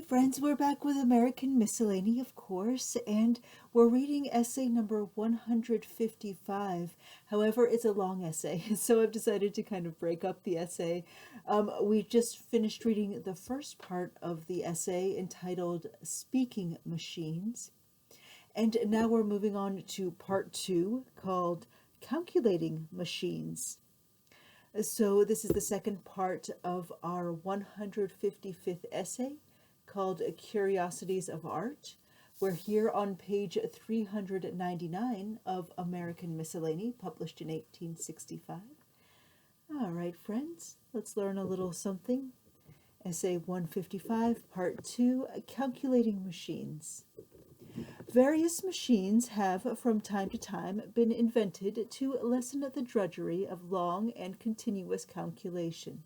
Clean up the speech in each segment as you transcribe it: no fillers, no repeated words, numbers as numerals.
friends, we're back with American Miscellany, of course, and we're reading essay number 155. However, it's a long essay, so I've decided to kind of break up the essay. We just finished reading the first part of the essay entitled Speaking Machines, and now we're moving on to part two called Calculating Machines. So this is the second part of our 155th essay called Curiosities of Art. We're here on page 399 of American Miscellany, published in 1865. All right, friends, let's learn a little something. Essay 155, Part 2, Calculating Machines. Various machines have from time to time been invented to lessen the drudgery of long and continuous calculation.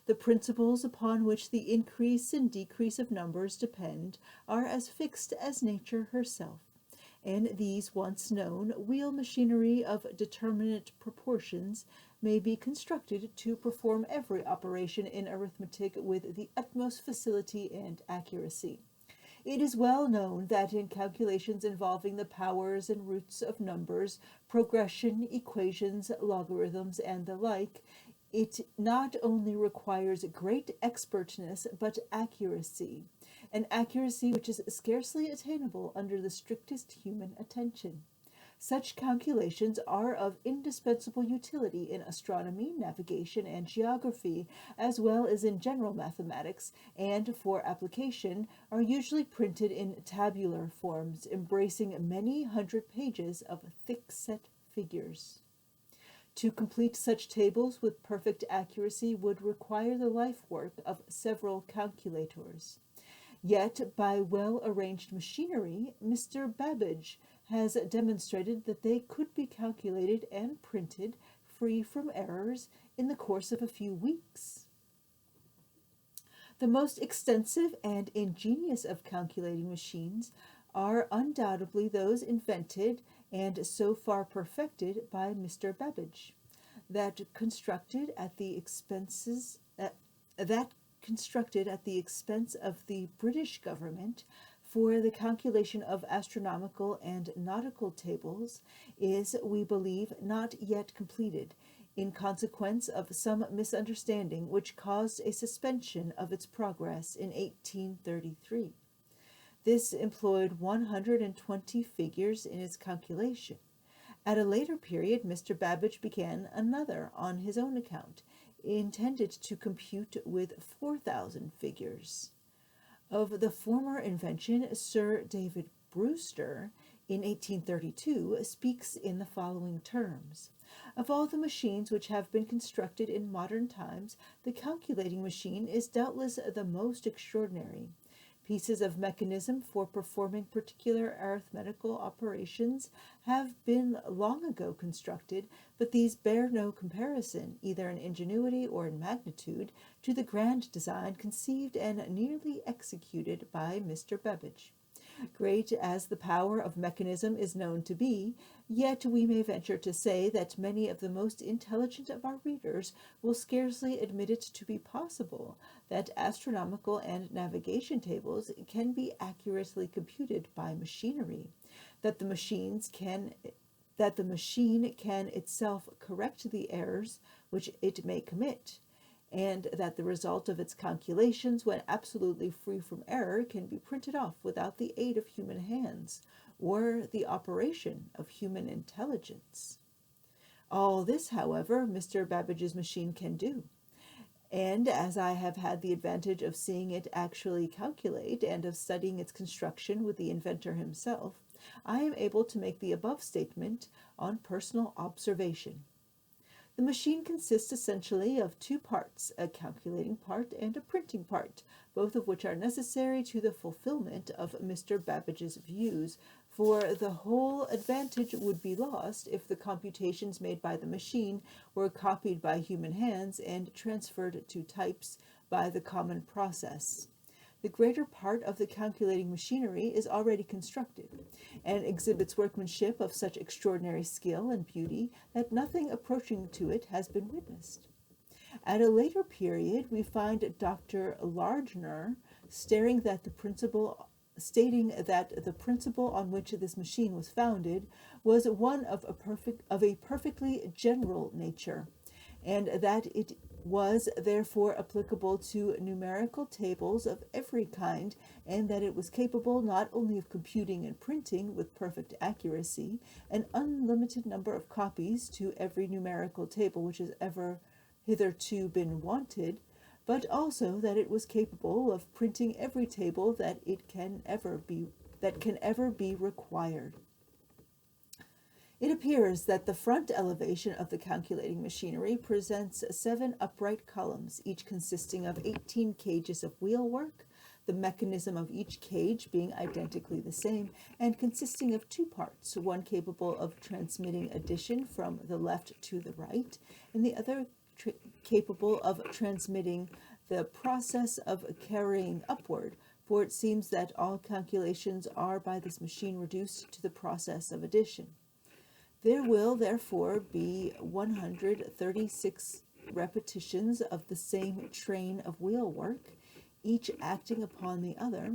The principles upon which the increase and decrease of numbers depend are as fixed as nature herself, and these once known, wheel machinery of determinate proportions may be constructed to perform every operation in arithmetic with the utmost facility and accuracy. It is well known that in calculations involving the powers and roots of numbers, progression, equations, logarithms, and the like, it not only requires great expertness but accuracy, an accuracy which is scarcely attainable under the strictest human attention. Such calculations are of indispensable utility in astronomy, navigation, and geography, as well as in general mathematics, and for application are usually printed in tabular forms, embracing many hundred pages of thick-set figures. To complete such tables with perfect accuracy would require the life work of several calculators. Yet, by well-arranged machinery, Mr. Babbage has demonstrated that they could be calculated and printed free from errors in the course of a few weeks. The most extensive and ingenious of calculating machines are undoubtedly those invented and so far perfected by Mr. Babbage. That constructed at the expense of the British government for the calculation of astronomical and nautical tables is, we believe, not yet completed, in consequence of some misunderstanding which caused a suspension of its progress in 1833. This employed 120 figures in its calculation. At a later period, Mr. Babbage began another on his own account, intended to compute with 4,000 figures. Of the former invention, Sir David Brewster, in 1832, speaks in the following terms. Of all the machines which have been constructed in modern times, the calculating machine is doubtless the most extraordinary. Pieces of mechanism for performing particular arithmetical operations have been long ago constructed, but these bear no comparison, either in ingenuity or in magnitude, to the grand design conceived and nearly executed by Mr. Babbage. Great as the power of mechanism is known to be, yet we may venture to say that many of the most intelligent of our readers will scarcely admit it to be possible that astronomical and navigation tables can be accurately computed by machinery, that the machine can itself correct the errors which it may commit, and that the result of its calculations, when absolutely free from error, can be printed off without the aid of human hands or the operation of human intelligence. All this, however, Mr. Babbage's machine can do, and as I have had the advantage of seeing it actually calculate and of studying its construction with the inventor himself, I am able to make the above statement on personal observation. The machine consists essentially of two parts, a calculating part and a printing part, both of which are necessary to the fulfillment of Mr. Babbage's views, for the whole advantage would be lost if the computations made by the machine were copied by human hands and transferred to types by the common process. The greater part of the calculating machinery is already constructed, and exhibits workmanship of such extraordinary skill and beauty that nothing approaching to it has been witnessed. At a later period, we find Dr. Lardner stating that the principle on which this machine was founded was one of a perfectly general nature, and that it was therefore applicable to numerical tables of every kind, and that it was capable not only of computing and printing with perfect accuracy an unlimited number of copies to every numerical table which has ever hitherto been wanted, but also that it was capable of printing every table that can ever be required. It appears that the front elevation of the calculating machinery presents 7 upright columns, each consisting of 18 cages of wheelwork, the mechanism of each cage being identically the same, and consisting of 2 parts, one capable of transmitting addition from the left to the right, and the other capable of transmitting the process of carrying upward, for it seems that all calculations are by this machine reduced to the process of addition. There will therefore be 136 repetitions of the same train of wheelwork, each acting upon the other,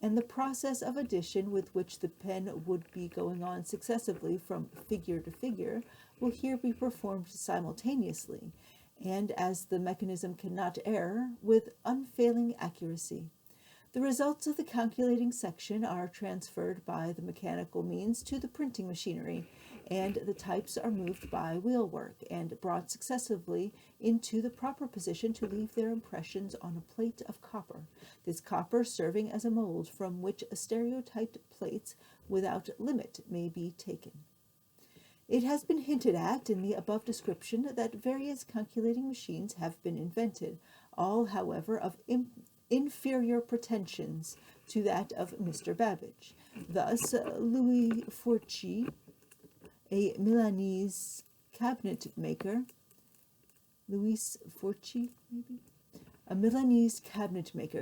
and the process of addition with which the pen would be going on successively from figure to figure will here be performed simultaneously, and as the mechanism cannot err, with unfailing accuracy. The results of the calculating section are transferred by the mechanical means to the printing machinery, and the types are moved by wheelwork and brought successively into the proper position to leave their impressions on a plate of copper, this copper serving as a mold from which stereotyped plates without limit may be taken. It has been hinted at in the above description that various calculating machines have been invented, all, however, of inferior pretensions to that of Mr. Babbage. Thus, Louis Forchi, a Milanese cabinet maker,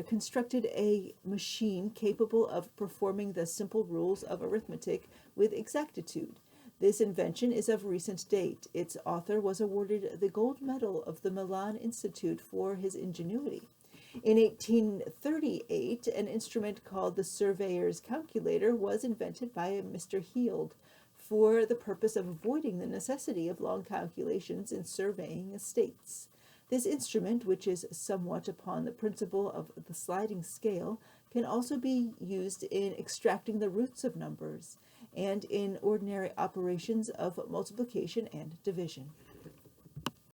constructed a machine capable of performing the simple rules of arithmetic with exactitude. This invention is of recent date. Its author was awarded the gold medal of the Milan Institute for his ingenuity. In 1838, an instrument called the surveyor's calculator was invented by Mr. Heald for the purpose of avoiding the necessity of long calculations in surveying estates. This instrument, which is somewhat upon the principle of the sliding scale, can also be used in extracting the roots of numbers and in ordinary operations of multiplication and division.